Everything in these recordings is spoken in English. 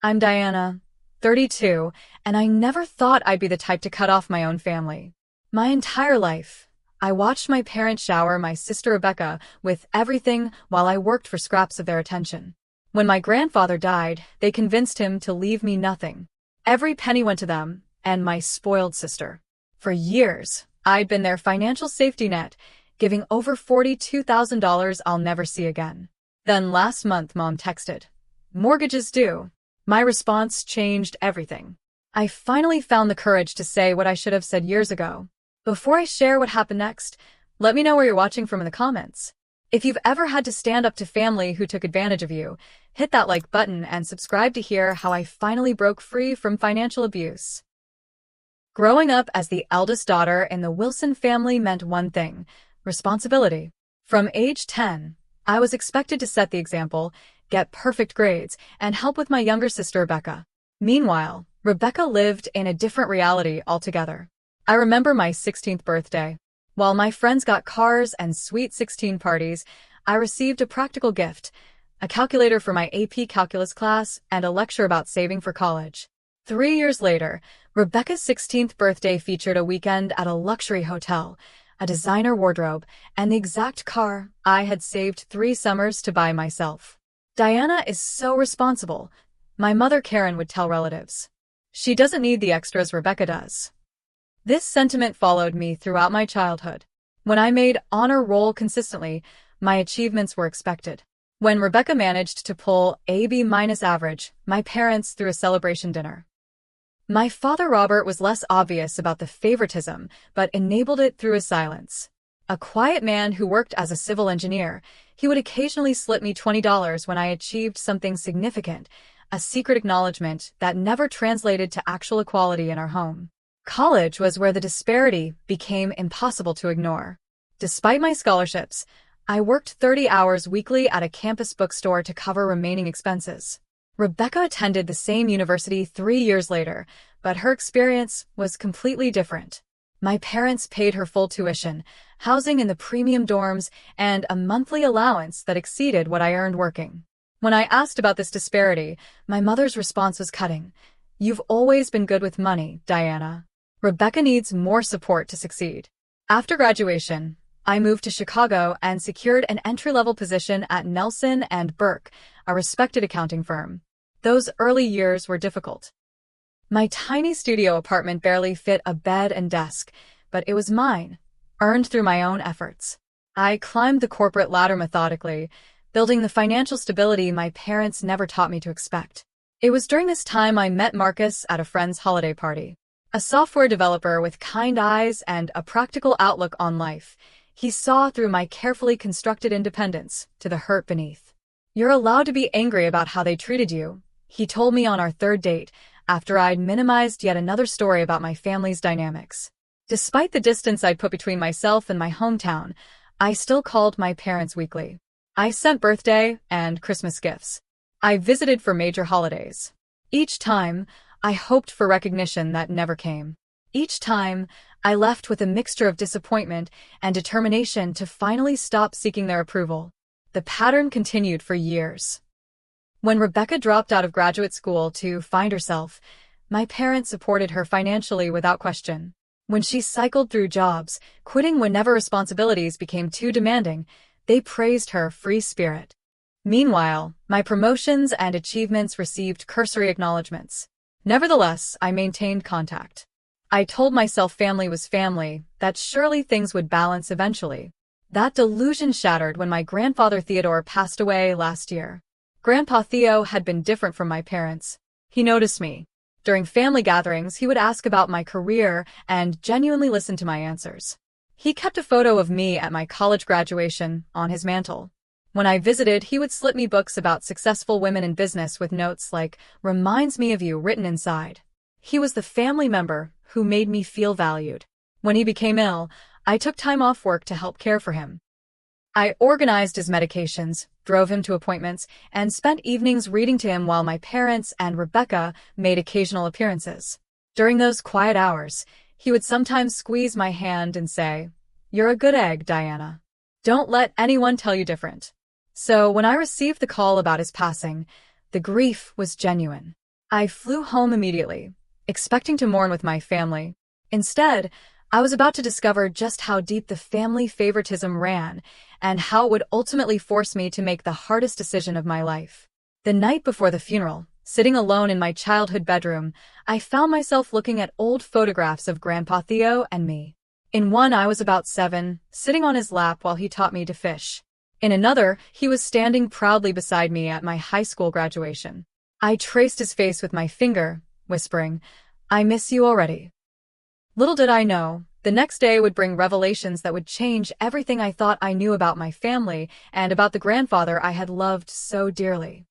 I'm Diana, 32, and I never thought I'd be the type to cut off my own family. My entire life, I watched my parents shower my sister Rebecca with everything while I worked for scraps of their attention. When my grandfather died, they convinced him to leave me nothing. Every penny went to them and my spoiled sister. For years, I'd been their financial safety net, giving over $42,000 I'll never see again. Then last month, Mom texted, "Mortgage is due." My response changed everything. I finally found the courage to say what I should have said years ago. Before I share what happened next, let me know where you're watching from in the comments. If you've ever had to stand up to family who took advantage of you, hit that like button and subscribe to hear how I finally broke free from financial abuse. Growing up as the eldest daughter in the Wilson family meant one thing: responsibility. From age 10, I was expected to set the example, get perfect grades, and help with my younger sister Rebecca. Meanwhile, Rebecca lived in a different reality altogether. I remember my 16th birthday. While my friends got cars and sweet 16 parties, I received a practical gift: a calculator for my AP calculus class and a lecture about saving for college. 3 years later, Rebecca's 16th birthday featured a weekend at a luxury hotel, a designer wardrobe, and the exact car I had saved 3 summers to buy myself. "Diana is so responsible," my mother Karen would tell relatives. "She doesn't need the extras Rebecca does." This sentiment followed me throughout my childhood. When I made honor roll consistently, my achievements were expected. When Rebecca managed to pull a B- average, my parents threw a celebration dinner. My father Robert was less obvious about the favoritism, but enabled it through his silence. A quiet man who worked as a civil engineer, he would occasionally slip me $20 when I achieved something significant, a secret acknowledgement that never translated to actual equality in our home. College was where the disparity became impossible to ignore. Despite my scholarships, I worked 30 hours weekly at a campus bookstore to cover remaining expenses. Rebecca attended the same university 3 years later, but her experience was completely different. My parents paid her full tuition, housing in the premium dorms, and a monthly allowance that exceeded what I earned working. When I asked about this disparity, my mother's response was cutting. "You've always been good with money, Diana. Rebecca needs more support to succeed." After graduation, I moved to Chicago and secured an entry-level position at Nelson and Burke, a respected accounting firm. Those early years were difficult. My tiny studio apartment barely fit a bed and desk, but it was mine, earned through my own efforts. I climbed the corporate ladder methodically, building the financial stability my parents never taught me to expect. It was during this time I met Marcus at a friend's holiday party. A software developer with kind eyes and a practical outlook on life, he saw through my carefully constructed independence to the hurt beneath. "You're allowed to be angry about how they treated you," he told me on our third date, after I'd minimized yet another story about my family's dynamics. Despite the distance I'd put between myself and my hometown, I still called my parents weekly. I sent birthday and Christmas gifts. I visited for major holidays. Each time, I hoped for recognition that never came. Each time, I left with a mixture of disappointment and determination to finally stop seeking their approval. The pattern continued for years. When Rebecca dropped out of graduate school to find herself, my parents supported her financially without question. When she cycled through jobs, quitting whenever responsibilities became too demanding, they praised her free spirit. Meanwhile, my promotions and achievements received cursory acknowledgments. Nevertheless, I maintained contact. I told myself family was family, that surely things would balance eventually. That delusion shattered when my grandfather Theodore passed away last year. Grandpa Theo had been different from my parents. He noticed me. During family gatherings, he would ask about my career and genuinely listen to my answers. He kept a photo of me at my college graduation on his mantle. When I visited, he would slip me books about successful women in business with notes like, "Reminds me of you," written inside. He was the family member who made me feel valued. When he became ill, I took time off work to help care for him. I organized his medications, drove him to appointments, and spent evenings reading to him while my parents and Rebecca made occasional appearances. During those quiet hours, he would sometimes squeeze my hand and say, "You're a good egg, Diana. Don't let anyone tell you different." So when I received the call about his passing, the grief was genuine. I flew home immediately, expecting to mourn with my family. Instead, I was about to discover just how deep the family favoritism ran and how it would ultimately force me to make the hardest decision of my life. The night before the funeral, sitting alone in my childhood bedroom, I found myself looking at old photographs of Grandpa Theo and me. In one, I was about 7, sitting on his lap while he taught me to fish. In another, he was standing proudly beside me at my high school graduation. I traced his face with my finger, whispering, "I miss you already." Little did I know, the next day would bring revelations that would change everything I thought I knew about my family and about the grandfather I had loved so dearly.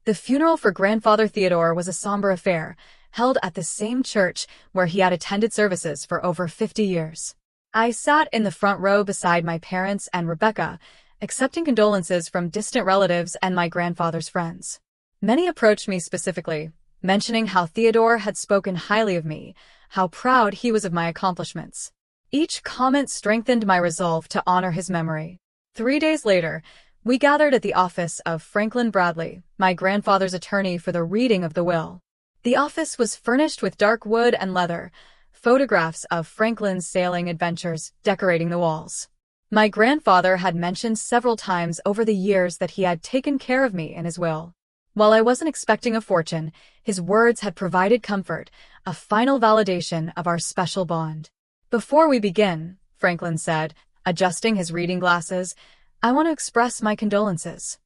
The funeral for Grandfather Theodore was a somber affair, held at the same church where he had attended services for over 50 years. I sat in the front row beside my parents and Rebecca, accepting condolences from distant relatives and my grandfather's friends. Many approached me specifically, mentioning how Theodore had spoken highly of me, how proud he was of my accomplishments. Each comment strengthened my resolve to honor his memory. 3 days later, we gathered at the office of Franklin Bradley, my grandfather's attorney, for the reading of the will. The office was furnished with dark wood and leather, photographs of Franklin's sailing adventures decorating the walls. My grandfather had mentioned several times over the years that he had taken care of me in his will. While I wasn't expecting a fortune, his words had provided comfort, a final validation of our special bond. "Before we begin," Franklin said, adjusting his reading glasses, "I want to express my condolences.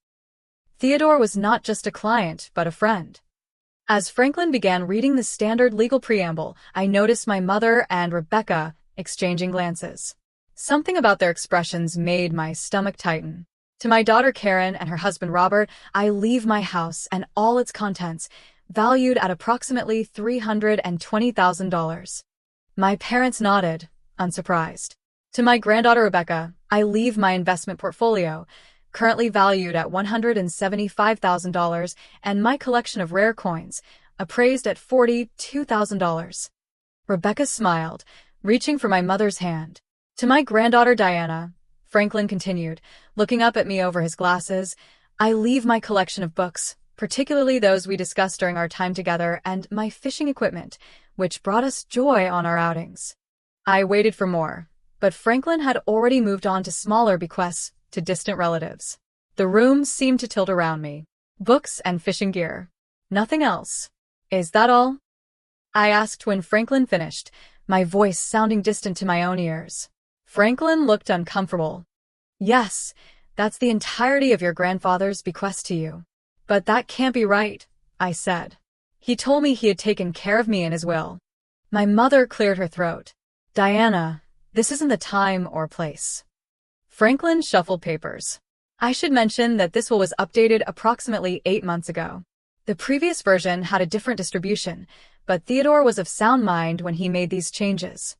Theodore was not just a client, but a friend." As Franklin began reading the standard legal preamble, I noticed my mother and Rebecca exchanging glances. Something about their expressions made my stomach tighten. "To my daughter Karen and her husband Robert, I leave my house and all its contents, valued at approximately $320,000. My parents nodded, unsurprised. "To my granddaughter Rebecca, I leave my investment portfolio, currently valued at $175,000, and my collection of rare coins, appraised at $42,000. Rebecca smiled, reaching for my mother's hand. "To my granddaughter Diana," Franklin continued, looking up at me over his glasses, "I leave my collection of books, particularly those we discussed during our time together, and my fishing equipment, which brought us joy on our outings." I waited for more, but Franklin had already moved on to smaller bequests to distant relatives. The room seemed to tilt around me. Books and fishing gear. Nothing else. "Is that all?" I asked when Franklin finished, my voice sounding distant to my own ears. Franklin looked uncomfortable. "Yes, that's the entirety of your grandfather's bequest to you." "But that can't be right," I said. "He told me he had taken care of me in his will." My mother cleared her throat. "Diana, this isn't the time or place." Franklin shuffled papers. "I should mention that this will was updated approximately 8 months ago. The previous version had a different distribution, but Theodore was of sound mind when he made these changes."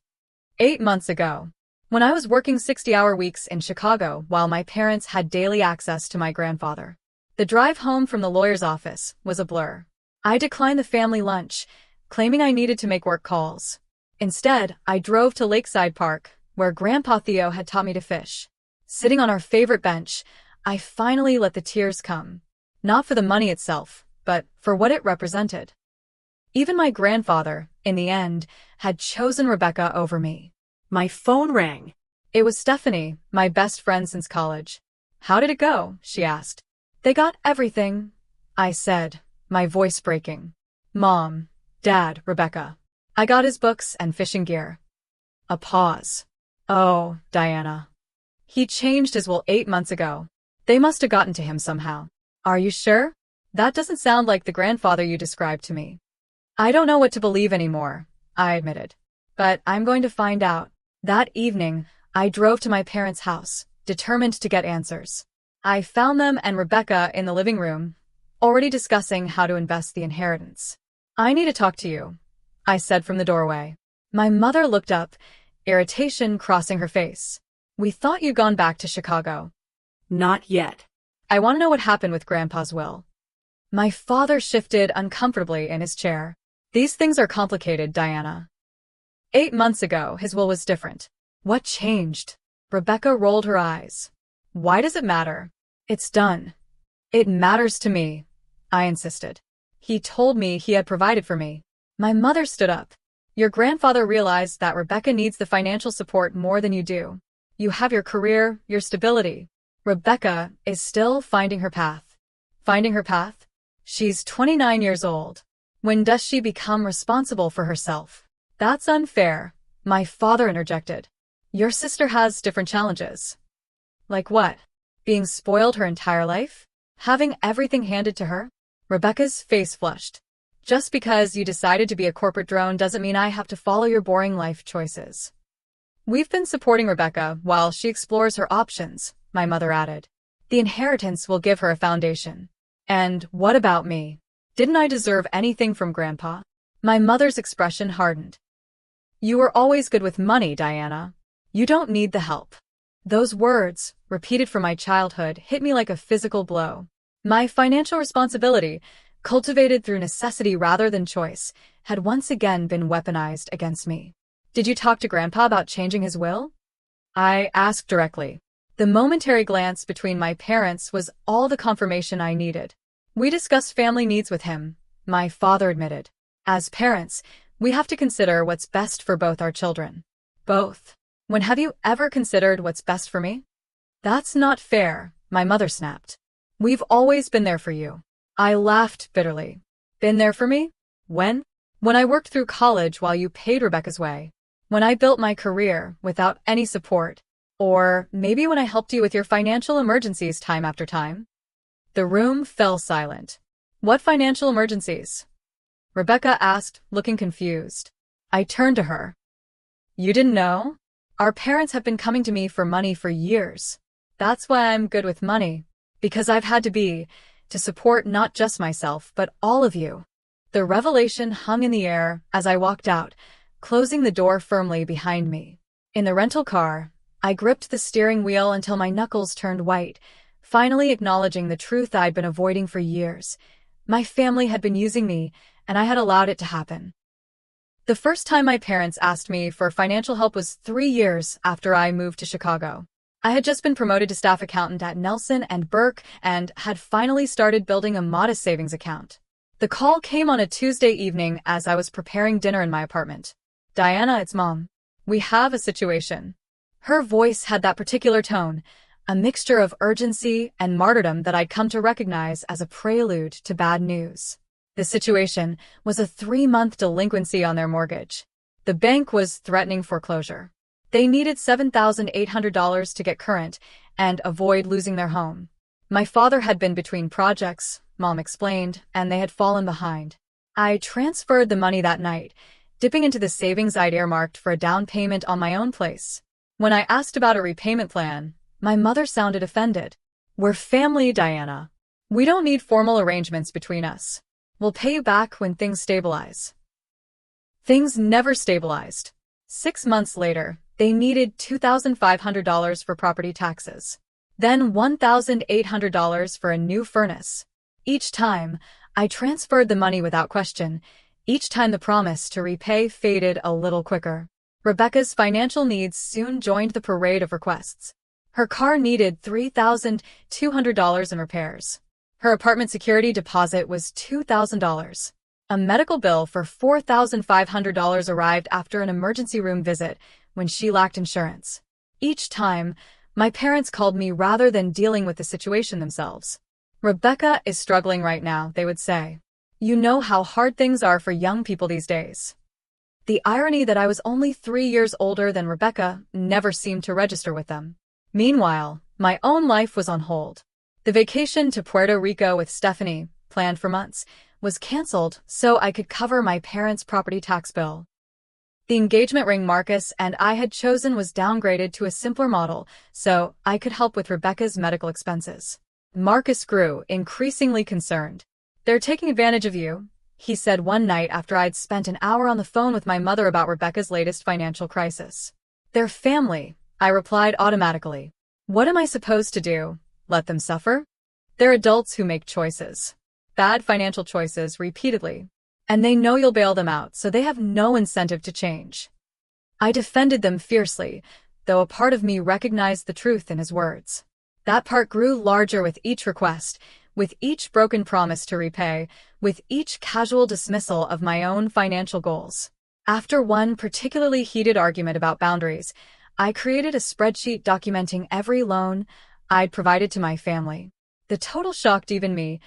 8 months ago, when I was working 60-hour weeks in Chicago while my parents had daily access to my grandfather. The drive home from the lawyer's office was a blur. I declined the family lunch, claiming I needed to make work calls. Instead, I drove to Lakeside Park, where Grandpa Theo had taught me to fish. Sitting on our favorite bench, I finally let the tears come. Not for the money itself, but for what it represented. Even my grandfather, in the end, had chosen Rebecca over me. My phone rang. It was Stephanie, my best friend since college. "How did it go?" she asked. "They got everything," I said, my voice breaking. "Mom, Dad, Rebecca. I got his books and fishing gear." A pause. "Oh, Diana. He changed his will 8 months ago. They must have gotten to him somehow." "Are you sure? That doesn't sound like the grandfather you described to me." "I don't know what to believe anymore," I admitted. "But I'm going to find out." That evening, I drove to my parents' house, determined to get answers. I found them and Rebecca in the living room, already discussing how to invest the inheritance. "I need to talk to you," I said from the doorway. My mother looked up, irritation crossing her face. "We thought you'd gone back to Chicago." "Not yet. I want to know what happened with Grandpa's will." My father shifted uncomfortably in his chair. "These things are complicated, Diana. 8 months ago, his will was different." "What changed?" Rebecca rolled her eyes. "Why does it matter?" "It's done." "It matters to me," I insisted. He told me he had provided for me. My mother stood up. Your grandfather realized that Rebecca needs the financial support more than you do. You have your career, your stability. Rebecca is still finding her path. Finding her path? She's 29 years old. When does she become responsible for herself? That's unfair, my father interjected. Your sister has different challenges. Like what? Being spoiled her entire life? Having everything handed to her? Rebecca's face flushed. Just because you decided to be a corporate drone doesn't mean I have to follow your boring life choices. We've been supporting Rebecca while she explores her options, my mother added. The inheritance will give her a foundation. And what about me? Didn't I deserve anything from Grandpa? My mother's expression hardened. You were always good with money, Diana. You don't need the help. Those words, repeated from my childhood, hit me like a physical blow. My financial responsibility, cultivated through necessity rather than choice, had once again been weaponized against me. Did you talk to Grandpa about changing his will? I asked directly. The momentary glance between my parents was all the confirmation I needed. We discussed family needs with him, my father admitted. As parents, we have to consider what's best for both our children. Both. When have you ever considered what's best for me? That's not fair, my mother snapped. We've always been there for you. I laughed bitterly. Been there for me? When? When I worked through college while you paid Rebecca's way. When I built my career without any support. Or maybe when I helped you with your financial emergencies time after time. The room fell silent. What financial emergencies? Rebecca asked, looking confused. I turned to her. You didn't know? Our parents have been coming to me for money for years. That's why I'm good with money. Because I've had to be, to support not just myself, but all of you. The revelation hung in the air as I walked out, closing the door firmly behind me. In the rental car, I gripped the steering wheel until my knuckles turned white, finally acknowledging the truth I'd been avoiding for years. My family had been using me, and I had allowed it to happen. The first time my parents asked me for financial help was 3 years after I moved to Chicago. I had just been promoted to staff accountant at Nelson and Burke and had finally started building a modest savings account. The call came on a Tuesday evening as I was preparing dinner in my apartment. Diana, it's Mom. We have a situation. Her voice had that particular tone, a mixture of urgency and martyrdom that I'd come to recognize as a prelude to bad news. The situation was a 3-month delinquency on their mortgage. The bank was threatening foreclosure. They needed $7,800 to get current and avoid losing their home. My father had been between projects, Mom explained, and they had fallen behind. I transferred the money that night, dipping into the savings I'd earmarked for a down payment on my own place. When I asked about a repayment plan, my mother sounded offended. We're family, Diana. We don't need formal arrangements between us. We'll pay you back when things stabilize. Things never stabilized. 6 months later, they needed $2,500 for property taxes. Then $1,800 for a new furnace. Each time, I transferred the money without question. Each time the promise to repay faded a little quicker. Rebecca's financial needs soon joined the parade of requests. Her car needed $3,200 in repairs. Her apartment security deposit was $2,000. A medical bill for $4,500 arrived after an emergency room visit when she lacked insurance. Each time, my parents called me rather than dealing with the situation themselves. Rebecca is struggling right now, they would say. You know how hard things are for young people these days. The irony that I was only 3 years older than Rebecca never seemed to register with them. Meanwhile, my own life was on hold. The vacation to Puerto Rico with Stephanie, planned for months, was canceled so I could cover my parents' property tax bill. The engagement ring Marcus and I had chosen was downgraded to a simpler model so I could help with Rebecca's medical expenses. Marcus grew increasingly concerned. They're taking advantage of you, he said one night after I'd spent an hour on the phone with my mother about Rebecca's latest financial crisis. They're family, I replied automatically. What am I supposed to do? Let them suffer? They're adults who make choices. Bad financial choices repeatedly. And they know you'll bail them out, so they have no incentive to change. I defended them fiercely, though a part of me recognized the truth in his words. That part grew larger with each request, with each broken promise to repay, with each casual dismissal of my own financial goals. After one particularly heated argument about boundaries, I created a spreadsheet documenting every loan I'd provided to my family. The total shocked even me,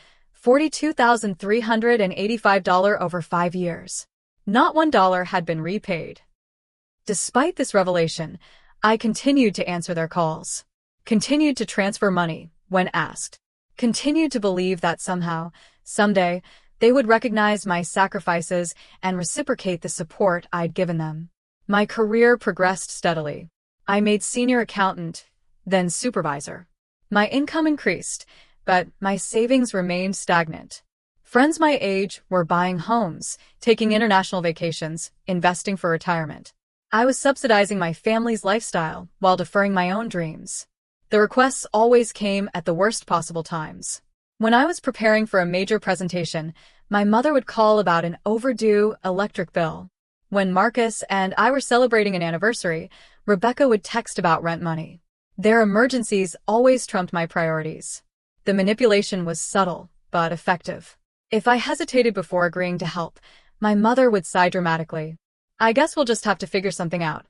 $42,385 over 5 years. Not $1 had been repaid. Despite this revelation, I continued to answer their calls, continued to transfer money when asked, continued to believe that somehow, someday, they would recognize my sacrifices and reciprocate the support I'd given them. My career progressed steadily. I made senior accountant, then supervisor. My income increased, but my savings remained stagnant. Friends my age were buying homes, taking international vacations, investing for retirement. I was subsidizing my family's lifestyle while deferring my own dreams. The requests always came at the worst possible times. When I was preparing for a major presentation, my mother would call about an overdue electric bill. When Marcus and I were celebrating an anniversary, Rebecca would text about rent money. Their emergencies always trumped my priorities. The manipulation was subtle, but effective. If I hesitated before agreeing to help, my mother would sigh dramatically. I guess we'll just have to figure something out.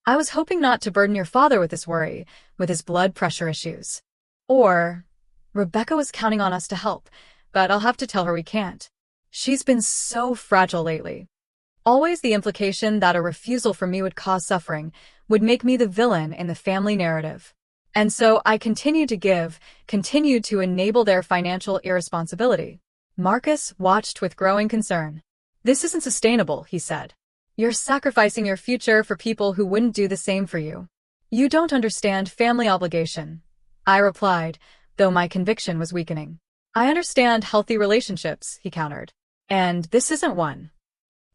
I was hoping not to burden your father with this worry, with his blood pressure issues. Or, Rebecca was counting on us to help, but I'll have to tell her we can't. She's been so fragile lately. Always the implication that a refusal from me would cause suffering, would make me the villain in the family narrative. And so I continued to give, continued to enable their financial irresponsibility. Marcus watched with growing concern. "This isn't sustainable," he said. "You're sacrificing your future for people who wouldn't do the same for you. You don't understand family obligation." I replied, though my conviction was weakening. "I understand healthy relationships," he countered. "And this isn't one."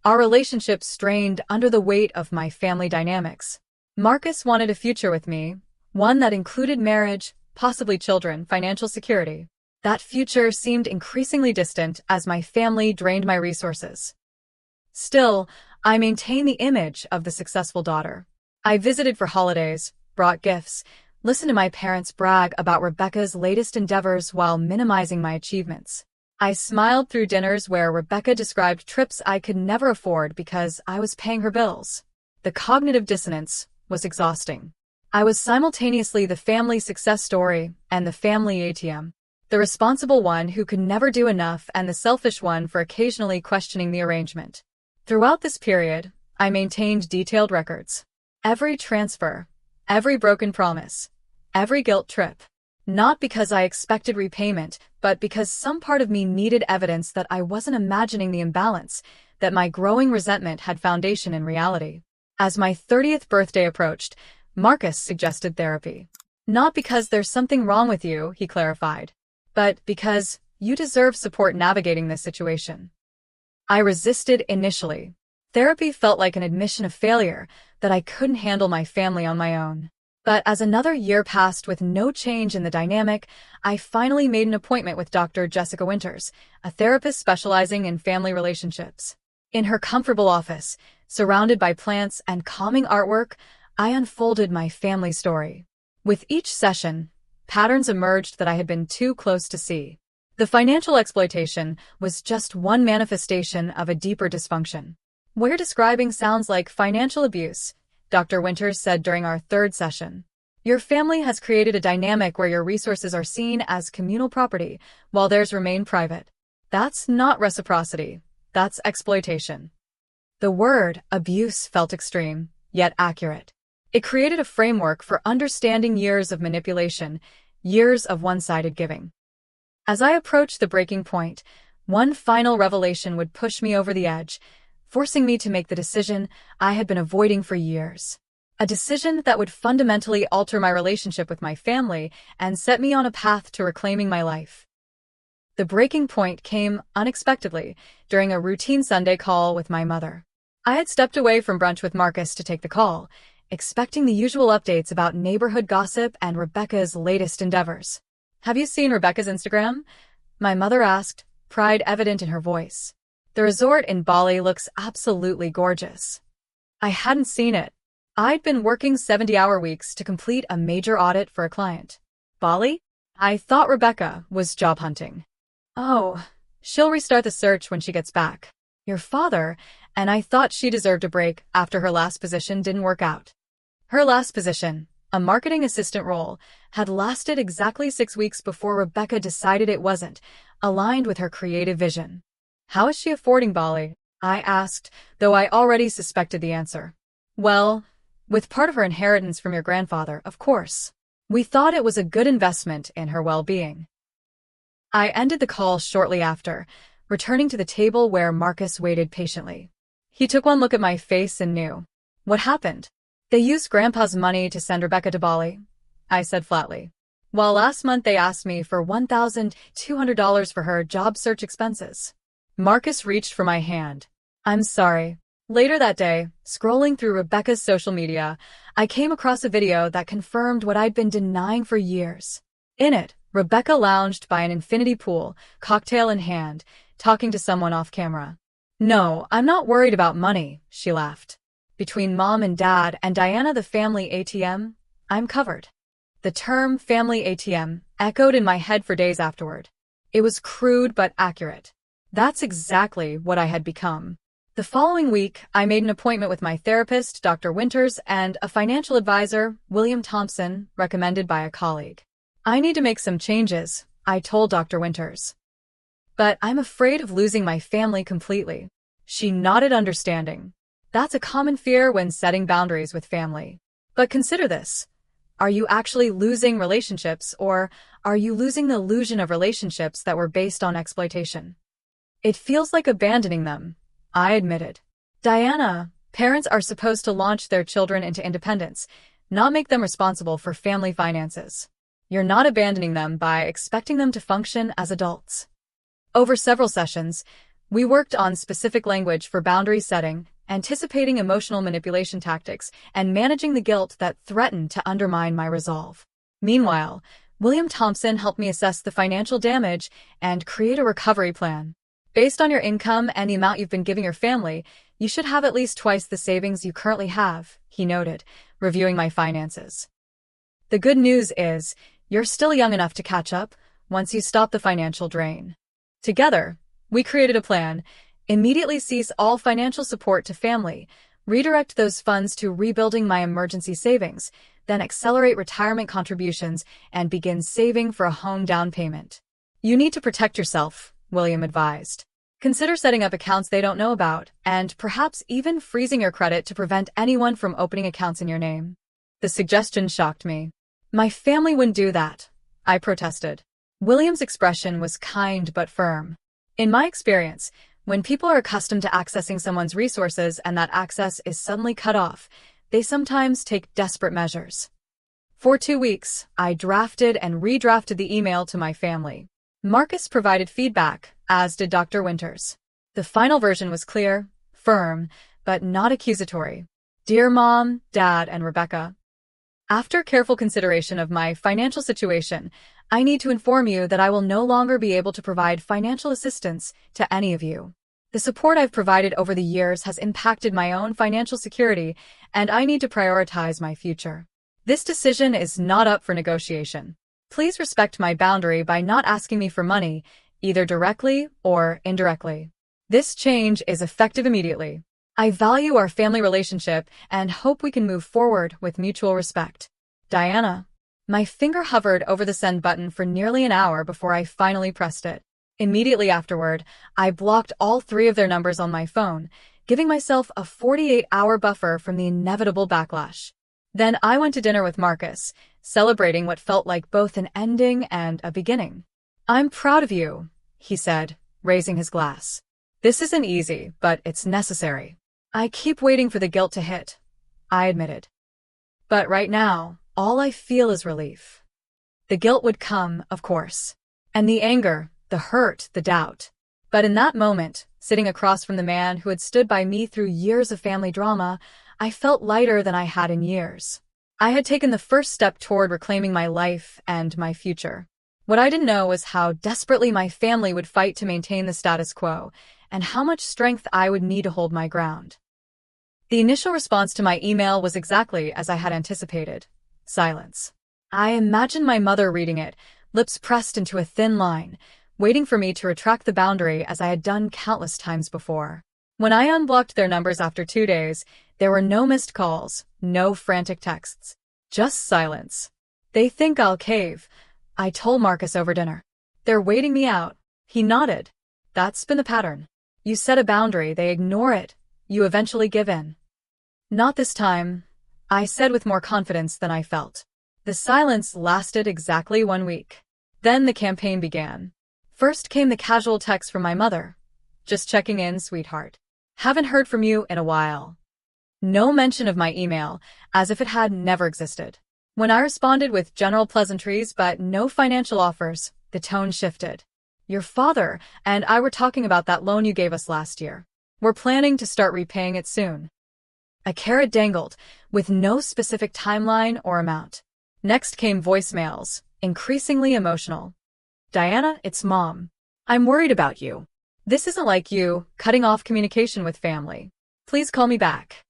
Our relationship strained under the weight of my family dynamics. Marcus wanted a future with me, one that included marriage, possibly children, financial security. That future seemed increasingly distant as my family drained my resources. Still, I maintained the image of the successful daughter. I visited for holidays, brought gifts, listened to my parents brag about Rebecca's latest endeavors while minimizing my achievements. I smiled through dinners where Rebecca described trips I could never afford because I was paying her bills. The cognitive dissonance was exhausting. I was simultaneously the family success story and the family ATM, the responsible one who could never do enough and the selfish one for occasionally questioning the arrangement. Throughout this period, I maintained detailed records. Every transfer, every broken promise, every guilt trip. Not because I expected repayment, but because some part of me needed evidence that I wasn't imagining the imbalance, that my growing resentment had foundation in reality. As my 30th birthday approached, Marcus suggested therapy. "Not because there's something wrong with you," he clarified, "but because you deserve support navigating this situation." I resisted initially. Therapy felt like an admission of failure, that I couldn't handle my family on my own. But as another year passed with no change in the dynamic, I finally made an appointment with Dr. Jessica Winters, a therapist specializing in family relationships. In her comfortable office, surrounded by plants and calming artwork, I unfolded my family story. With each session, patterns emerged that I had been too close to see. The financial exploitation was just one manifestation of a deeper dysfunction. "What you're describing sounds like financial abuse," Dr. Winters said during our third session. "Your family has created a dynamic where your resources are seen as communal property, while theirs remain private. That's not reciprocity. That's exploitation." The word abuse felt extreme, yet accurate. It created a framework for understanding years of manipulation, years of one-sided giving. As I approached the breaking point, one final revelation would push me over the edge, forcing me to make the decision I had been avoiding for years. A decision that would fundamentally alter my relationship with my family and set me on a path to reclaiming my life. The breaking point came unexpectedly during a routine Sunday call with my mother. I had stepped away from brunch with Marcus to take the call, expecting the usual updates about neighborhood gossip and Rebecca's latest endeavors. "Have you seen Rebecca's Instagram?" my mother asked, pride evident in her voice. "The resort in Bali looks absolutely gorgeous." I hadn't seen it. I'd been working 70-hour weeks to complete a major audit for a client. "Bali? I thought Rebecca was job hunting. Oh, she'll restart the search when she gets back. Your father, and I thought she deserved a break after her last position didn't work out. Her last position, a marketing assistant role, had lasted exactly 6 weeks before Rebecca decided it wasn't aligned with her creative vision. How is she affording Bali? I asked, though I already suspected the answer. Well, with part of her inheritance from your grandfather, of course. We thought it was a good investment in her well-being. I ended the call shortly after, returning to the table where Marcus waited patiently. He took one look at my face and knew. What happened? They used Grandpa's money to send Rebecca to Bali, I said flatly. While last month they asked me for $1,200 for her job search expenses. Marcus reached for my hand. I'm sorry. Later that day, scrolling through Rebecca's social media, I came across a video that confirmed what I'd been denying for years. In it, Rebecca lounged by an infinity pool, cocktail in hand, talking to someone off camera. No, I'm not worried about money, she laughed. Between Mom and Dad and Diana the family ATM, I'm covered. The term family ATM echoed in my head for days afterward. It was crude but accurate. That's exactly what I had become. The following week, I made an appointment with my therapist, Dr. Winters, and a financial advisor, William Thompson, recommended by a colleague. I need to make some changes, I told Dr. Winters. But I'm afraid of losing my family completely. She nodded understanding. That's a common fear when setting boundaries with family. But consider this. Are you actually losing relationships, or are you losing the illusion of relationships that were based on exploitation? It feels like abandoning them, I admitted. Diana, parents are supposed to launch their children into independence, not make them responsible for family finances. You're not abandoning them by expecting them to function as adults. Over several sessions, we worked on specific language for boundary setting, anticipating emotional manipulation tactics, and managing the guilt that threatened to undermine my resolve. Meanwhile, William Thompson helped me assess the financial damage and create a recovery plan. Based on your income and the amount you've been giving your family, you should have at least twice the savings you currently have, he noted, reviewing my finances. The good news is, you're still young enough to catch up once you stop the financial drain. Together, we created a plan: immediately cease all financial support to family, redirect those funds to rebuilding my emergency savings, then accelerate retirement contributions and begin saving for a home down payment. You need to protect yourself, William advised. Consider setting up accounts they don't know about, and perhaps even freezing your credit to prevent anyone from opening accounts in your name. The suggestion shocked me. My family wouldn't do that, I protested. William's expression was kind but firm. In my experience, when people are accustomed to accessing someone's resources and that access is suddenly cut off, they sometimes take desperate measures. For 2 weeks, I drafted and redrafted the email to my family. Marcus provided feedback, as did Dr. Winters. The final version was clear, firm, but not accusatory. Dear Mom, Dad, and Rebecca, after careful consideration of my financial situation, I need to inform you that I will no longer be able to provide financial assistance to any of you. The support I've provided over the years has impacted my own financial security, and I need to prioritize my future. This decision is not up for negotiation. Please respect my boundary by not asking me for money, either directly or indirectly. This change is effective immediately. I value our family relationship and hope we can move forward with mutual respect. Diana. My finger hovered over the send button for nearly an hour before I finally pressed it. Immediately afterward, I blocked all 3 of their numbers on my phone, giving myself a 48-hour buffer from the inevitable backlash. Then I went to dinner with Marcus, celebrating what felt like both an ending and a beginning. I'm proud of you, he said, raising his glass. This isn't easy, but it's necessary. I keep waiting for the guilt to hit, I admitted. But right now, all I feel is relief. The guilt would come, of course. And the anger, the hurt, the doubt. But in that moment, sitting across from the man who had stood by me through years of family drama, I felt lighter than I had in years. I had taken the first step toward reclaiming my life and my future. What I didn't know was how desperately my family would fight to maintain the status quo, and how much strength I would need to hold my ground. The initial response to my email was exactly as I had anticipated: silence. I imagined my mother reading it, lips pressed into a thin line, waiting for me to retract the boundary as I had done countless times before. When I unblocked their numbers after 2 days, there were no missed calls, no frantic texts. Just silence. They think I'll cave, I told Marcus over dinner. They're waiting me out. He nodded. That's been the pattern. You set a boundary, they ignore it. You eventually give in. Not this time, I said with more confidence than I felt. The silence lasted exactly 1 week. Then the campaign began. First came the casual text from my mother. Just checking in, sweetheart. Haven't heard from you in a while. No mention of my email, as if it had never existed. When I responded with general pleasantries but no financial offers, the tone shifted. Your father and I were talking about that loan you gave us last year. We're planning to start repaying it soon. A carrot dangled, with no specific timeline or amount. Next came voicemails, increasingly emotional. Diana, it's Mom. I'm worried about you. This isn't like you, cutting off communication with family. Please call me back.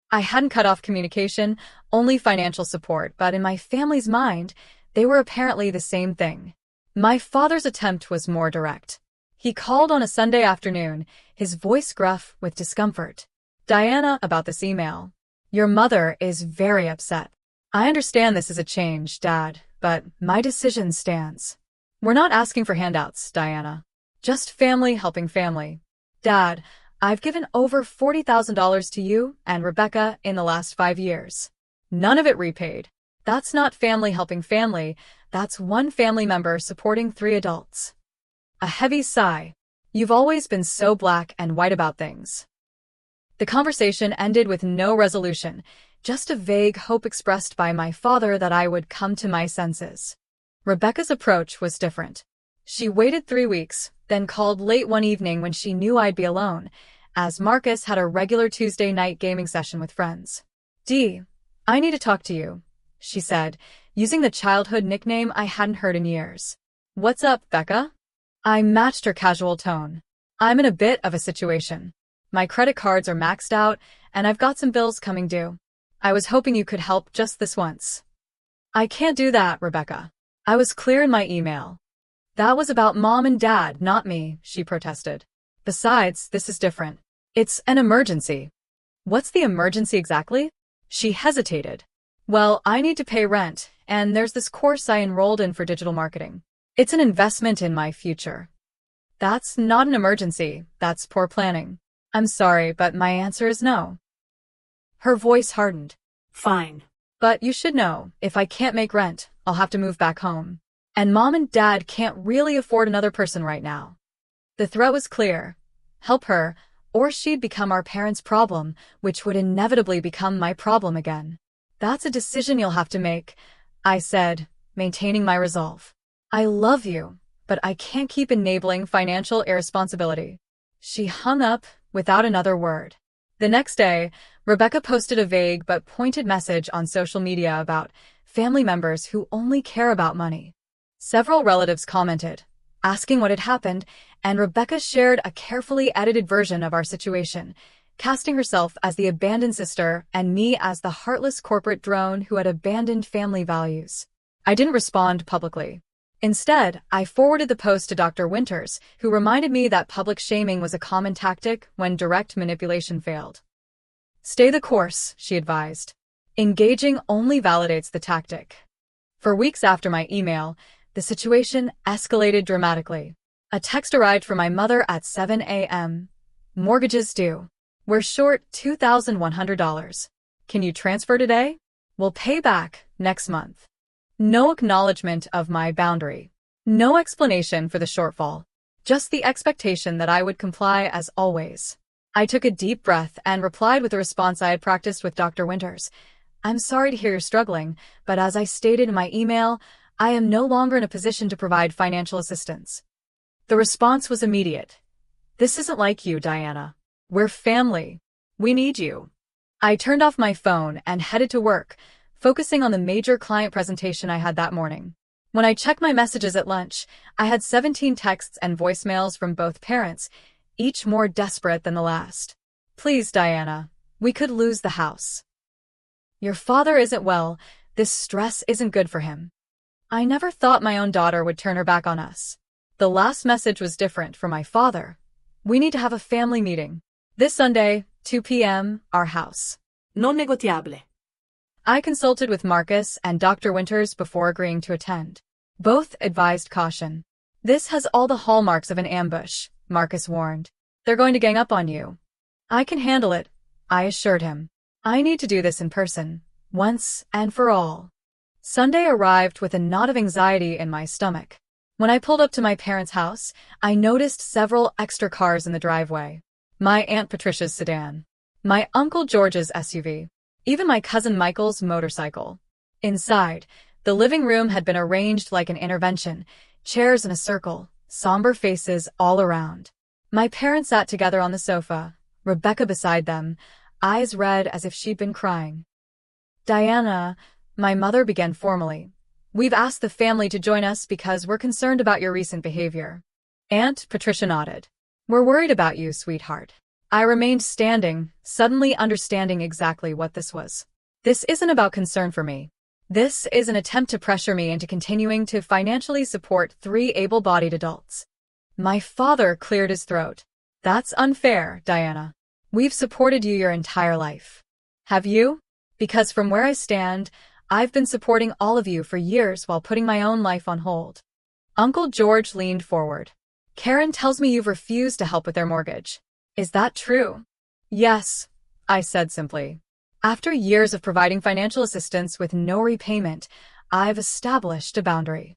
I hadn't cut off communication, only financial support, but in my family's mind, they were apparently the same thing. My father's attempt was more direct. He called on a Sunday afternoon, his voice gruff with discomfort. Diana, about this email. Your mother is very upset. I understand this is a change, Dad, but my decision stands. We're not asking for handouts, Diana. Just family helping family. Dad, I've given over $40,000 to you and Rebecca in the last 5 years. None of it repaid. That's not family helping family. That's one family member supporting 3 adults. A heavy sigh. You've always been so black and white about things. The conversation ended with no resolution, just a vague hope expressed by my father that I would come to my senses. Rebecca's approach was different. She waited 3 weeks, then called late one evening when she knew I'd be alone, as Marcus had a regular Tuesday night gaming session with friends. Dee, I need to talk to you, she said, using the childhood nickname I hadn't heard in years. What's up, Becca? I matched her casual tone. I'm in a bit of a situation. My credit cards are maxed out, and I've got some bills coming due. I was hoping you could help just this once. I can't do that, Rebecca. I was clear in my email. That was about Mom and Dad, not me, she protested. Besides, this is different. It's an emergency. What's the emergency exactly? She hesitated. Well, I need to pay rent, and there's this course I enrolled in for digital marketing. It's an investment in my future. That's not an emergency, that's poor planning. I'm sorry, but my answer is no. Her voice hardened. Fine. But you should know, if I can't make rent, I'll have to move back home. And Mom and Dad can't really afford another person right now. The threat was clear. Help her, or she'd become our parents' problem, which would inevitably become my problem again. That's a decision you'll have to make, I said, maintaining my resolve. I love you, but I can't keep enabling financial irresponsibility. She hung up without another word. The next day, Rebecca posted a vague but pointed message on social media about family members who only care about money. Several relatives commented, asking what had happened, and Rebecca shared a carefully edited version of our situation, casting herself as the abandoned sister and me as the heartless corporate drone who had abandoned family values. I didn't respond publicly. Instead, I forwarded the post to Dr. Winters, who reminded me that public shaming was a common tactic when direct manipulation failed. Stay the course, she advised. Engaging only validates the tactic. For weeks after my email, the situation escalated dramatically. A text arrived from my mother at 7 a.m. Mortgages due. We're short $2,100. Can you transfer today? We'll pay back next month. No acknowledgement of my boundary. No explanation for the shortfall. Just the expectation that I would comply as always. I took a deep breath and replied with a response I had practiced with Dr. Winters. I'm sorry to hear you're struggling, but as I stated in my email, I am no longer in a position to provide financial assistance. The response was immediate. This isn't like you, Diana. We're family. We need you. I turned off my phone and headed to work, focusing on the major client presentation I had that morning. When I checked my messages at lunch, I had 17 texts and voicemails from both parents, each more desperate than the last. Please, Diana, we could lose the house. Your father isn't well. This stress isn't good for him. I never thought my own daughter would turn her back on us. The last message was different for my father. We need to have a family meeting. This Sunday, 2 p.m., our house. Non negoziable. I consulted with Marcus and Dr. Winters before agreeing to attend. Both advised caution. This has all the hallmarks of an ambush, Marcus warned. They're going to gang up on you. I can handle it, I assured him. I need to do this in person, once and for all. Sunday arrived with a knot of anxiety in my stomach. When I pulled up to my parents' house, I noticed several extra cars in the driveway. My Aunt Patricia's sedan. My Uncle George's SUV. Even my cousin Michael's motorcycle. Inside, the living room had been arranged like an intervention, chairs in a circle, somber faces all around. My parents sat together on the sofa, Rebecca beside them, eyes red as if she'd been crying. Diana, my mother began formally. We've asked the family to join us because we're concerned about your recent behavior. Aunt Patricia nodded. We're worried about you, sweetheart. I remained standing, suddenly understanding exactly what this was. This isn't about concern for me. This is an attempt to pressure me into continuing to financially support 3 able-bodied adults. My father cleared his throat. That's unfair, Diana. We've supported you your entire life. Have you? Because from where I stand, I've been supporting all of you for years while putting my own life on hold. Uncle George leaned forward. Karen tells me you've refused to help with their mortgage. Is that true? Yes, I said simply. After years of providing financial assistance with no repayment, I've established a boundary.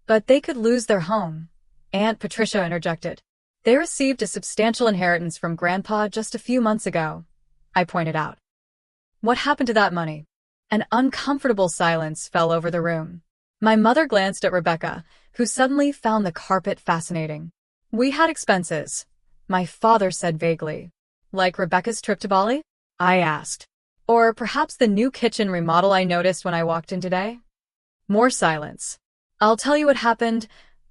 But they could lose their home, Aunt Patricia interjected. They received a substantial inheritance from Grandpa just a few months ago, I pointed out. What happened to that money? An uncomfortable silence fell over the room. My mother glanced at Rebecca, who suddenly found the carpet fascinating. We had expenses, my father said vaguely. Like Rebecca's trip to Bali? I asked. Or perhaps the new kitchen remodel I noticed when I walked in today? More silence. I'll tell you what happened,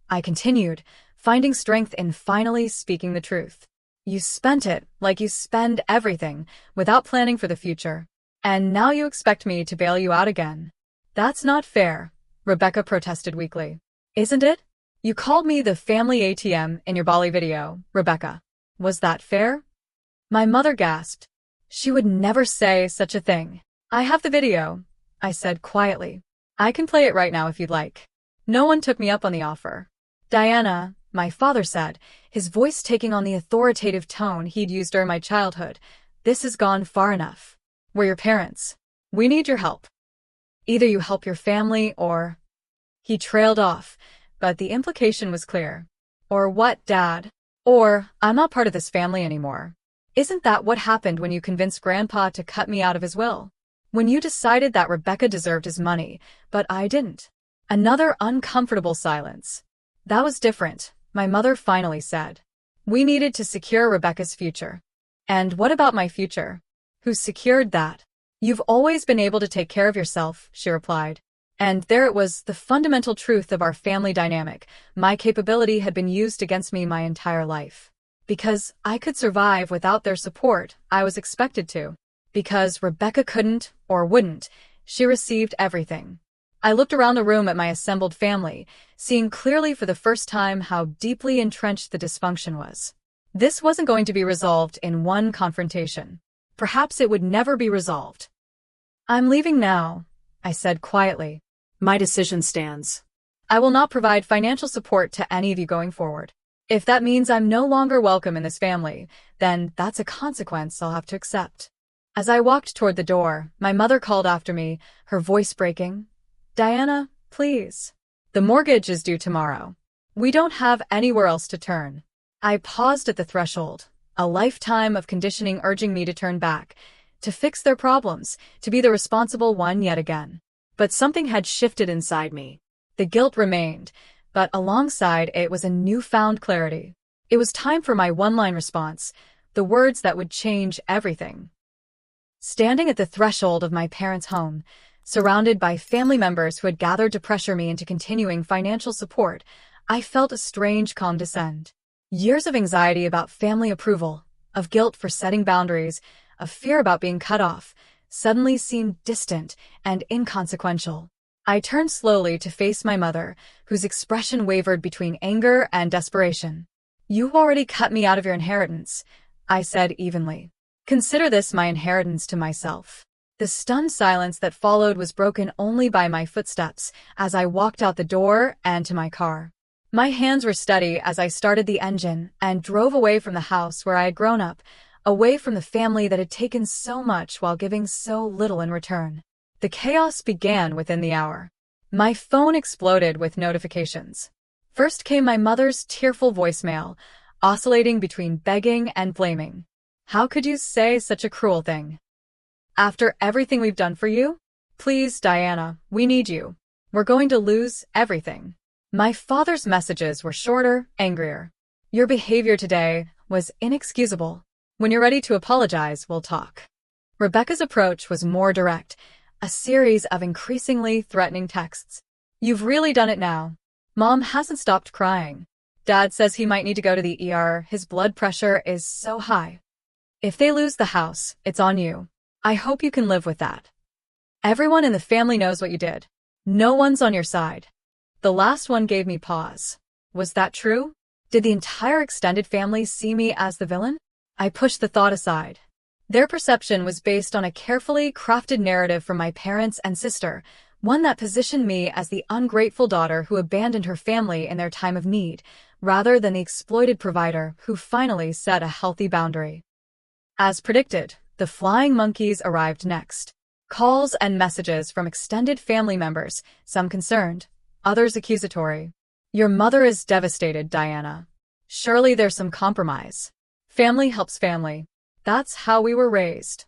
I continued, finding strength in finally speaking the truth. You spent it like you spend everything, without planning for the future. And now you expect me to bail you out again. That's not fair, Rebecca protested weakly. Isn't it? You called me the family ATM in your Bali video, Rebecca. Was that fair? My mother gasped. She would never say such a thing. I have the video, I said quietly. I can play it right now if you'd like. No one took me up on the offer. Diana, my father said, his voice taking on the authoritative tone he'd used during my childhood, this has gone far enough. We're your parents. We need your help. Either you help your family or... He trailed off, but the implication was clear. Or what, Dad? Or, I'm not part of this family anymore. Isn't that what happened when you convinced Grandpa to cut me out of his will? When you decided that Rebecca deserved his money, but I didn't? Another uncomfortable silence. That was different, my mother finally said. We needed to secure Rebecca's future. And what about my future? Who secured that? You've always been able to take care of yourself, she replied. And there it was, the fundamental truth of our family dynamic. My capability had been used against me my entire life. Because I could survive without their support, I was expected to. Because Rebecca couldn't, or wouldn't, she received everything. I looked around the room at my assembled family, seeing clearly for the first time how deeply entrenched the dysfunction was. This wasn't going to be resolved in one confrontation. Perhaps it would never be resolved. I'm leaving now, I said quietly. My decision stands. I will not provide financial support to any of you going forward. If that means I'm no longer welcome in this family, then that's a consequence I'll have to accept. As I walked toward the door, my mother called after me, her voice breaking. Diana, please. The mortgage is due tomorrow. We don't have anywhere else to turn. I paused at the threshold, a lifetime of conditioning urging me to turn back, to fix their problems, to be the responsible one yet again. But something had shifted inside me. The guilt remained, but alongside it was a newfound clarity. It was time for my one-line response, the words that would change everything. Standing at the threshold of my parents' home, surrounded by family members who had gathered to pressure me into continuing financial support, I felt a strange calm descend. Years of anxiety about family approval, of guilt for setting boundaries, of fear about being cut off, suddenly seemed distant and inconsequential. I turned slowly to face my mother, whose expression wavered between anger and desperation. "You've already cut me out of your inheritance," I said evenly. "Consider this my inheritance to myself." The stunned silence that followed was broken only by my footsteps as I walked out the door and to my car. My hands were steady as I started the engine and drove away from the house where I had grown up, away from the family that had taken so much while giving so little in return. The chaos began within the hour. My phone exploded with notifications. First came my mother's tearful voicemail, oscillating between begging and blaming. "How could you say such a cruel thing? After everything we've done for you? Please, Diana, we need you. We're going to lose everything." My father's messages were shorter, angrier. "Your behavior today was inexcusable. When you're ready to apologize, we'll talk." Rebecca's approach was more direct, a series of increasingly threatening texts. "You've really done it now. Mom hasn't stopped crying. Dad says he might need to go to the ER. His blood pressure is so high. If they lose the house, it's on you. I hope you can live with that. Everyone in the family knows what you did. No one's on your side." The last one gave me pause. Was that true? Did the entire extended family see me as the villain? I pushed the thought aside. Their perception was based on a carefully crafted narrative from my parents and sister, one that positioned me as the ungrateful daughter who abandoned her family in their time of need, rather than the exploited provider who finally set a healthy boundary. As predicted, the flying monkeys arrived next. Calls and messages from extended family members, some concerned, others accusatory. "Your mother is devastated, Diana. Surely there's some compromise. Family helps family. That's how we were raised.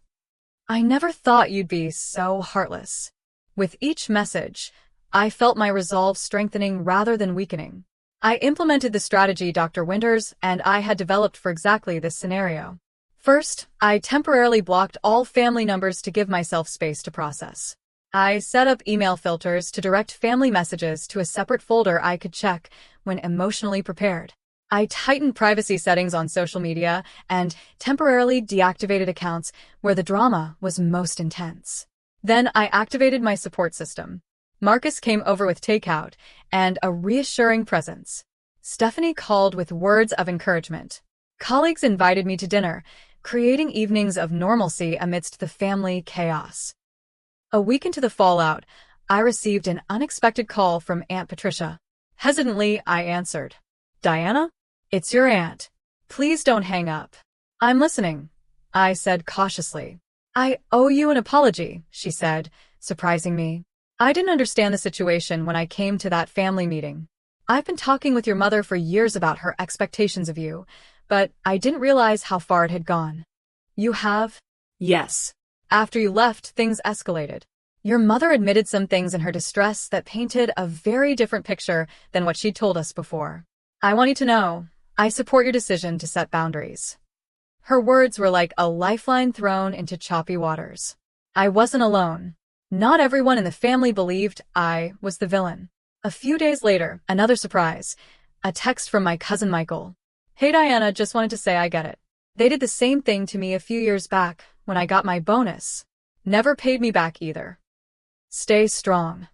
I never thought you'd be so heartless." With each message, I felt my resolve strengthening rather than weakening. I implemented the strategy Dr. Winters and I had developed for exactly this scenario. First, I temporarily blocked all family numbers to give myself space to process. I set up email filters to direct family messages to a separate folder I could check when emotionally prepared. I tightened privacy settings on social media and temporarily deactivated accounts where the drama was most intense. Then I activated my support system. Marcus came over with takeout and a reassuring presence. Stephanie called with words of encouragement. Colleagues invited me to dinner, creating evenings of normalcy amidst the family chaos. A week into the fallout, I received an unexpected call from Aunt Patricia. Hesitantly, I answered. "Diana? It's your aunt. Please don't hang up." "I'm listening," I said cautiously. "I owe you an apology," she said, surprising me. "I didn't understand the situation when I came to that family meeting. I've been talking with your mother for years about her expectations of you, but I didn't realize how far it had gone." "You have?" Yes. "After you left, things escalated. Your mother admitted some things in her distress that painted a very different picture than what she'd told us before. I want you to know, I support your decision to set boundaries." Her words were like a lifeline thrown into choppy waters. I wasn't alone. Not everyone in the family believed I was the villain. A few days later, another surprise. A text from my cousin Michael. "Hey Diana, just wanted to say I get it. They did the same thing to me a few years back when I got my bonus. Never paid me back either. Stay strong."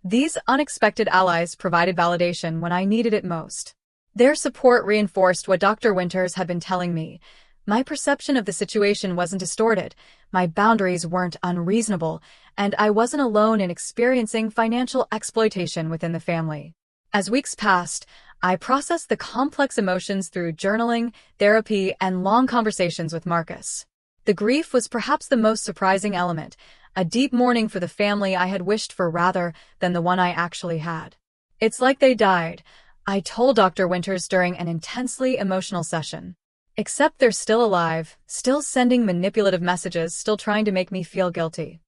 These unexpected allies provided validation when I needed it most. Their support reinforced what Dr. Winters had been telling me. My perception of the situation wasn't distorted, my boundaries weren't unreasonable, and I wasn't alone in experiencing financial exploitation within the family. As weeks passed, I processed the complex emotions through journaling, therapy, and long conversations with Marcus. The grief was perhaps the most surprising element, a deep mourning for the family I had wished for rather than the one I actually had. "It's like they died," I told Dr. Winters during an intensely emotional session. "Except they're still alive, still sending manipulative messages, still trying to make me feel guilty."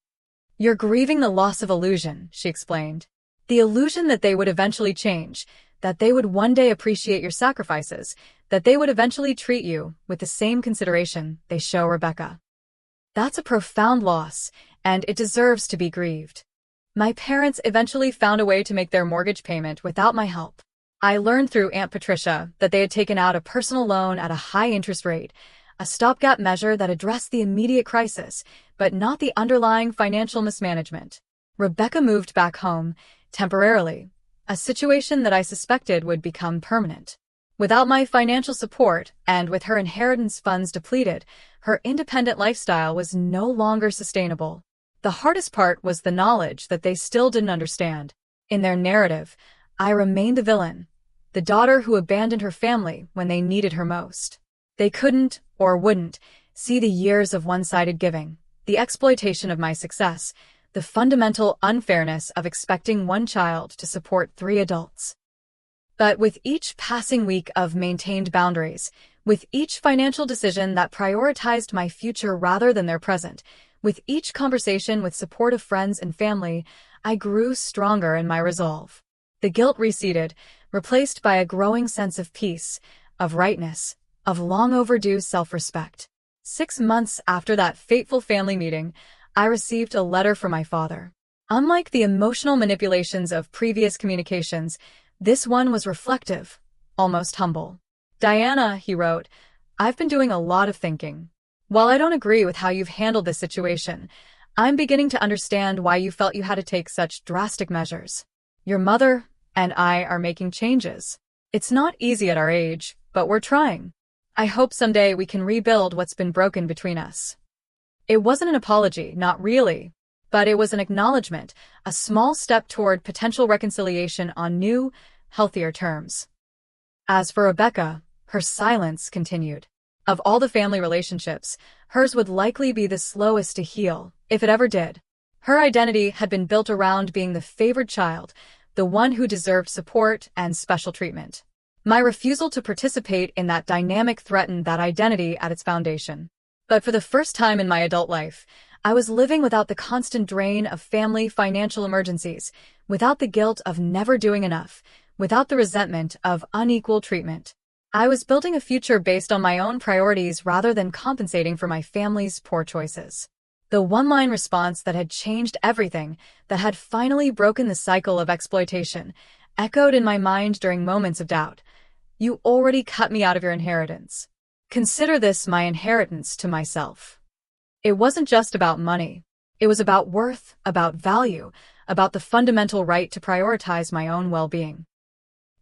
"You're grieving the loss of illusion," she explained. "The illusion that they would eventually change, that they would one day appreciate your sacrifices, that they would eventually treat you with the same consideration they show Rebecca. That's a profound loss, and it deserves to be grieved." My parents eventually found a way to make their mortgage payment without my help. I learned through Aunt Patricia that they had taken out a personal loan at a high interest rate, a stopgap measure that addressed the immediate crisis, but not the underlying financial mismanagement. Rebecca moved back home, temporarily, a situation that I suspected would become permanent. Without my financial support, and with her inheritance funds depleted, her independent lifestyle was no longer sustainable. The hardest part was the knowledge that they still didn't understand. In their narrative, I remained the villain, the daughter who abandoned her family when they needed her most. They couldn't, or wouldn't, see the years of one-sided giving, the exploitation of my success, the fundamental unfairness of expecting one child to support 3 adults. But with each passing week of maintained boundaries, with each financial decision that prioritized my future rather than their present, with each conversation with supportive friends and family, I grew stronger in my resolve. The guilt receded, replaced by a growing sense of peace, of rightness, of long overdue self-respect. 6 months after that fateful family meeting, I received a letter from my father. Unlike the emotional manipulations of previous communications, this one was reflective, almost humble. "Diana," he wrote, "I've been doing a lot of thinking. While I don't agree with how you've handled this situation, I'm beginning to understand why you felt you had to take such drastic measures. Your mother and I are making changes. It's not easy at our age, but we're trying. I hope someday we can rebuild what's been broken between us." It wasn't an apology, not really, but it was an acknowledgement, a small step toward potential reconciliation on new, healthier terms. As for Rebecca, her silence continued. Of all the family relationships, hers would likely be the slowest to heal, if it ever did. Her identity had been built around being the favored child, the one who deserved support and special treatment. My refusal to participate in that dynamic threatened that identity at its foundation. But for the first time in my adult life, I was living without the constant drain of family financial emergencies, without the guilt of never doing enough, without the resentment of unequal treatment. I was building a future based on my own priorities rather than compensating for my family's poor choices. The one-line response that had changed everything, that had finally broken the cycle of exploitation, echoed in my mind during moments of doubt. "You already cut me out of your inheritance. Consider this my inheritance to myself." It wasn't just about money. It was about worth, about value, about the fundamental right to prioritize my own well-being.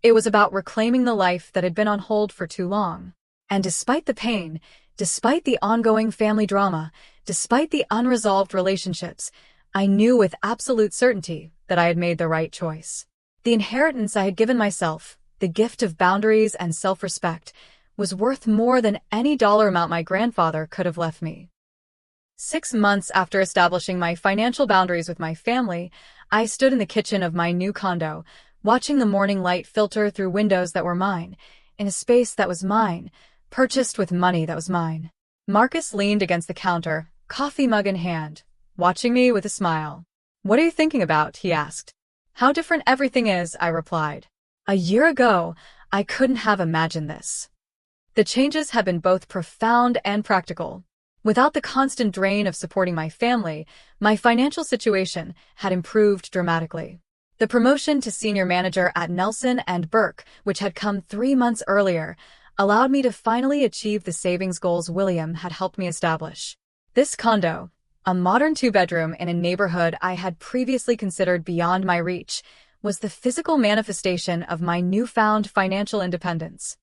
It was about reclaiming the life that had been on hold for too long. And despite the pain, despite the ongoing family drama, despite the unresolved relationships, I knew with absolute certainty that I had made the right choice. The inheritance I had given myself, the gift of boundaries and self-respect, was worth more than any dollar amount my grandfather could have left me. 6 months after establishing my financial boundaries with my family, I stood in the kitchen of my new condo, watching the morning light filter through windows that were mine, in a space that was mine, purchased with money that was mine. Marcus leaned against the counter, coffee mug in hand, watching me with a smile. "What are you thinking about?" he asked. "How different everything is," I replied. A year ago, I couldn't have imagined this. The changes have been both profound and practical. Without the constant drain of supporting my family, my financial situation had improved dramatically. The promotion to senior manager at Nelson and Burke, which had come 3 months earlier, allowed me to finally achieve the savings goals William had helped me establish. This condo, a modern 2-bedroom in a neighborhood I had previously considered beyond my reach, was the physical manifestation of my newfound financial independence.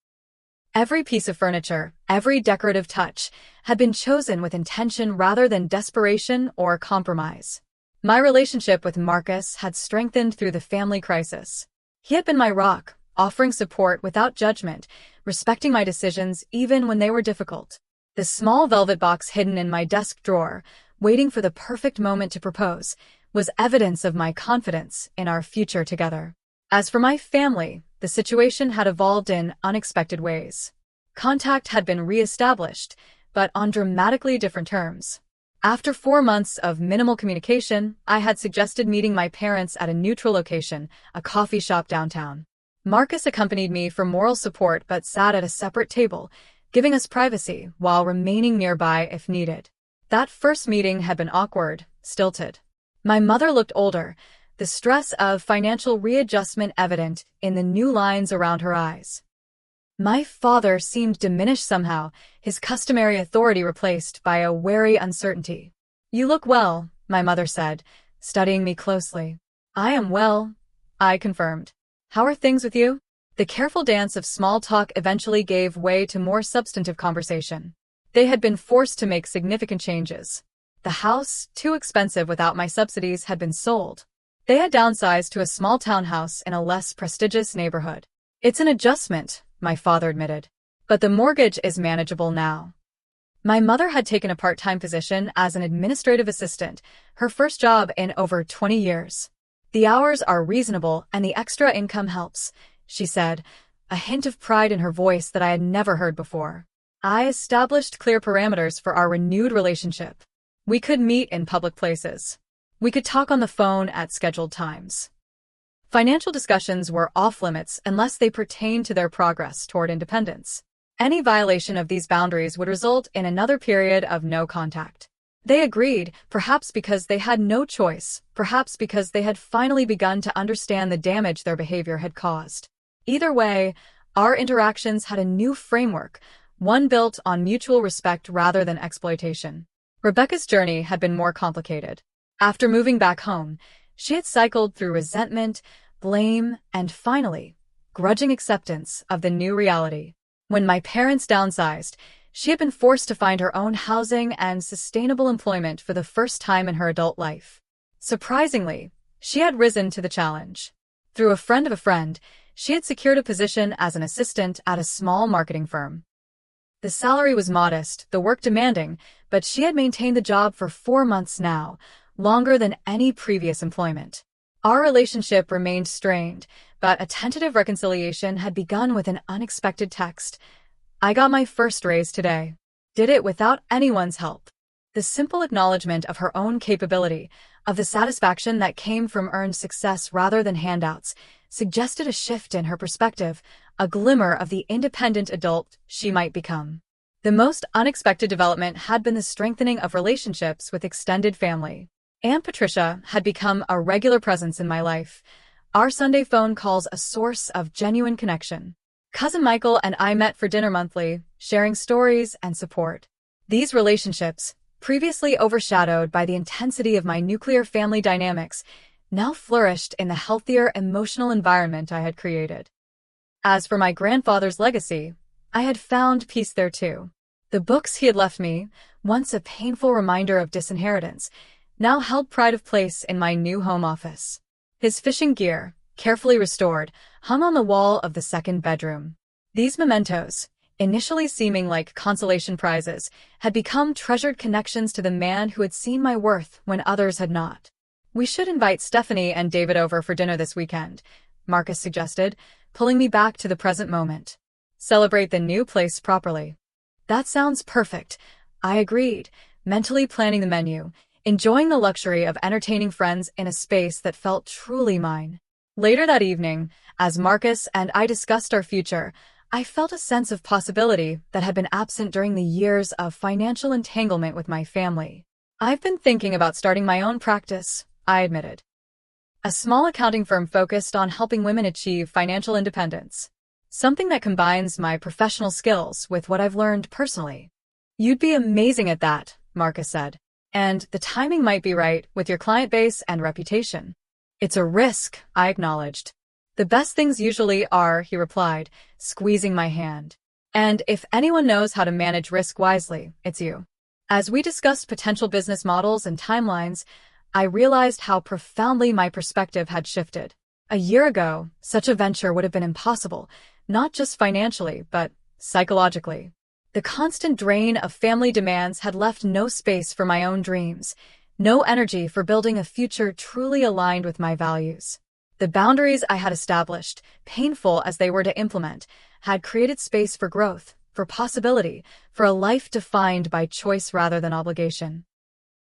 Every piece of furniture, every decorative touch, had been chosen with intention rather than desperation or compromise. My relationship with Marcus had strengthened through the family crisis. He had been my rock, offering support without judgment, respecting my decisions even when they were difficult. The small velvet box hidden in my desk drawer, waiting for the perfect moment to propose, was evidence of my confidence in our future together. As for my family, the situation had evolved in unexpected ways. Contact had been re-established, but on dramatically different terms. After 4 months of minimal communication, I had suggested meeting my parents at a neutral location, a coffee shop downtown. Marcus accompanied me for moral support but sat at a separate table, giving us privacy while remaining nearby if needed. That first meeting had been awkward, stilted. My mother looked older, the stress of financial readjustment evident in the new lines around her eyes. My father seemed diminished somehow, his customary authority replaced by a wary uncertainty. "You look well," my mother said, studying me closely. "I am well," I confirmed. "How are things with you?" The careful dance of small talk eventually gave way to more substantive conversation. They had been forced to make significant changes. The house, too expensive without my subsidies, had been sold. They had downsized to a small townhouse in a less prestigious neighborhood. "It's an adjustment," my father admitted. "But the mortgage is manageable now." My mother had taken a part-time position as an administrative assistant, her first job in over 20 years. "The hours are reasonable and the extra income helps," she said, a hint of pride in her voice that I had never heard before. I established clear parameters for our renewed relationship. We could meet in public places. We could talk on the phone at scheduled times. Financial discussions were off-limits unless they pertained to their progress toward independence. Any violation of these boundaries would result in another period of no contact. They agreed, perhaps because they had no choice, perhaps because they had finally begun to understand the damage their behavior had caused. Either way, our interactions had a new framework, one built on mutual respect rather than exploitation. Rebecca's journey had been more complicated. After moving back home, she had cycled through resentment, blame, and finally, grudging acceptance of the new reality. When my parents downsized, she had been forced to find her own housing and sustainable employment for the first time in her adult life. Surprisingly, she had risen to the challenge. Through a friend of a friend, she had secured a position as an assistant at a small marketing firm. The salary was modest, the work demanding, but she had maintained the job for 4 months now, longer than any previous employment. Our relationship remained strained, but a tentative reconciliation had begun with an unexpected text. "I got my first raise today. Did it without anyone's help." The simple acknowledgement of her own capability, of the satisfaction that came from earned success rather than handouts, suggested a shift in her perspective, a glimmer of the independent adult she might become. The most unexpected development had been the strengthening of relationships with extended family. Aunt Patricia had become a regular presence in my life, our Sunday phone calls a source of genuine connection. Cousin Michael and I met for dinner monthly, sharing stories and support. These relationships, previously overshadowed by the intensity of my nuclear family dynamics, now flourished in the healthier emotional environment I had created. As for my grandfather's legacy, I had found peace there too. The books he had left me, once a painful reminder of disinheritance, now held pride of place in my new home office. His fishing gear, carefully restored, hung on the wall of the second bedroom. These mementos, initially seeming like consolation prizes, had become treasured connections to the man who had seen my worth when others had not. "We should invite Stephanie and David over for dinner this weekend," Marcus suggested, pulling me back to the present moment. "Celebrate the new place properly." "That sounds perfect," I agreed, mentally planning the menu, enjoying the luxury of entertaining friends in a space that felt truly mine. Later that evening, as Marcus and I discussed our future, I felt a sense of possibility that had been absent during the years of financial entanglement with my family. "I've been thinking about starting my own practice," I admitted. "A small accounting firm focused on helping women achieve financial independence. Something that combines my professional skills with what I've learned personally." "You'd be amazing at that," Marcus said. "And the timing might be right with your client base and reputation." "It's a risk," I acknowledged. "The best things usually are," he replied, squeezing my hand. "And if anyone knows how to manage risk wisely, it's you." As we discussed potential business models and timelines, I realized how profoundly my perspective had shifted. A year ago, such a venture would have been impossible, not just financially, but psychologically. The constant drain of family demands had left no space for my own dreams, no energy for building a future truly aligned with my values. The boundaries I had established, painful as they were to implement, had created space for growth, for possibility, for a life defined by choice rather than obligation.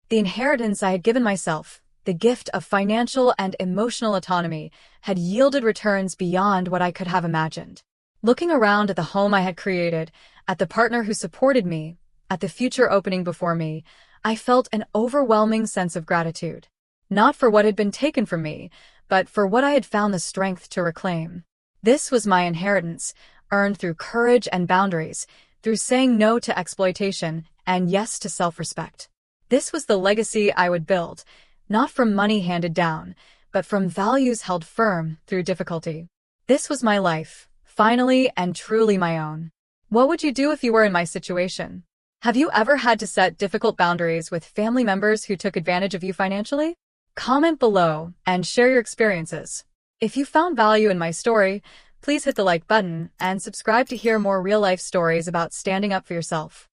The inheritance I had given myself, the gift of financial and emotional autonomy, had yielded returns beyond what I could have imagined. Looking around at the home I had created, at the partner who supported me, at the future opening before me, I felt an overwhelming sense of gratitude. Not for what had been taken from me, but for what I had found the strength to reclaim. This was my inheritance, earned through courage and boundaries, through saying no to exploitation and yes to self-respect. This was the legacy I would build, not from money handed down, but from values held firm through difficulty. This was my life, finally and truly my own. What would you do if you were in my situation? Have you ever had to set difficult boundaries with family members who took advantage of you financially? Comment below and share your experiences. If you found value in my story, please hit the like button and subscribe to hear more real-life stories about standing up for yourself.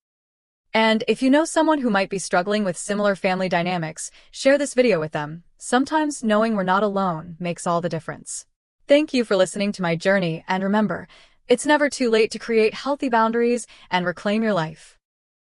And if you know someone who might be struggling with similar family dynamics, share this video with them. Sometimes knowing we're not alone makes all the difference. Thank you for listening to my journey, and remember, it's never too late to create healthy boundaries and reclaim your life.